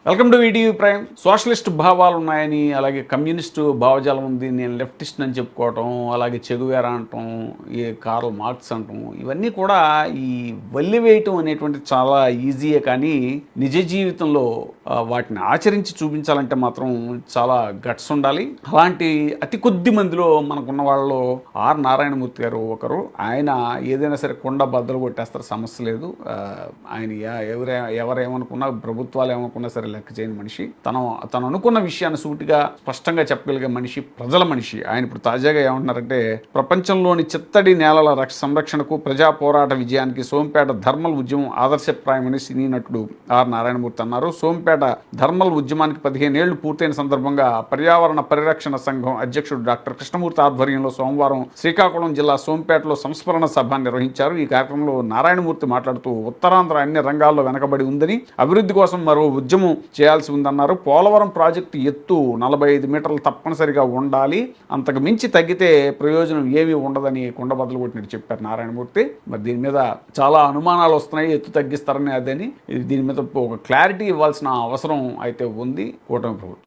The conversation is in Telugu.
Welcome to video prime. Socialist భావాలు ఉన్నాయని, అలాగే కమ్యూనిస్టు భావజాలం ఉంది, నేను లెఫ్టిస్ట్ అని చెప్పుకోవటం, అలాగే చెగువేరా అంటాం, ఈ కార్ల్ మార్క్స్ అంటాం, ఇవన్నీ కూడా ఈ వల్లివేయటం అనేటువంటి చాలా ఈజీయే. కానీ నిజ జీవితంలో వాటిని ఆచరించి చూపించాలంటే మాత్రం చాలా గట్స్ ఉండాలి. అలాంటి అతి కొద్ది మందిలో మనకున్న వాళ్ళలో ఆర్ నారాయణమూర్తి గారు ఒకరు. ఆయన ఏదైనా సరే కొండ బద్దలు కొట్టేస్తారు, సమస్య లేదు. ఆయన ఎవరేమనుకున్నా, ప్రభుత్వాలు ఏమనుకున్నా సరే లెక్క చేయని మనిషి. తను అనుకున్న విషయాన్ని సూటిగా స్పష్టంగా చెప్పగలిగే మనిషి, ప్రజల మనిషి. ఆయన ఇప్పుడు తాజాగా ఏమంటున్నారంటే, ప్రపంచంలోని చిత్తడి నేలల సంరక్షణకు, ప్రజా పోరాట విజయానికి సోంపేట ధర్మల్ ఉద్యమం ఆదర్శప్రాయమని సినీ నటుడు ఆర్ నారాయణమూర్తి అన్నారు. సోంపేట ధర్మల్ ఉద్యమానికి 15 ఏళ్లు పూర్తయిన సందర్భంగా పర్యావరణ పరిరక్షణ సంఘం అధ్యక్షుడు డాక్టర్ కృష్ణమూర్తి ఆధ్వర్యంలో సోమవారం శ్రీకాకుళం జిల్లా సోంపేటలో సంస్మరణ సభ నిర్వహించారు. ఈ కార్యక్రమంలో నారాయణమూర్తి మాట్లాడుతూ, ఉత్తరాంధ్ర అన్ని రంగాల్లో వెనకబడి ఉందని, అభివృద్ధి కోసం మరో ఉద్యమం చేయాల్సి ఉందన్నారు. పోలవరం ప్రాజెక్టు ఎత్తు 45 మీటర్లు తప్పనిసరిగా ఉండాలి, అంతకు మించి తగ్గితే ప్రయోజనం ఏమీ ఉండదని కొండబద్దలు కొట్టినట్టు చెప్పారు నారాయణమూర్తి. మరి దీని మీద చాలా అనుమానాలు వస్తున్నాయి, ఎత్తు తగ్గిస్తారని. అదని దీని మీద ఒక క్లారిటీ ఇవ్వాల్సిన అవసరం అయితే ఉంది కూటమి ప్రభుత్వం.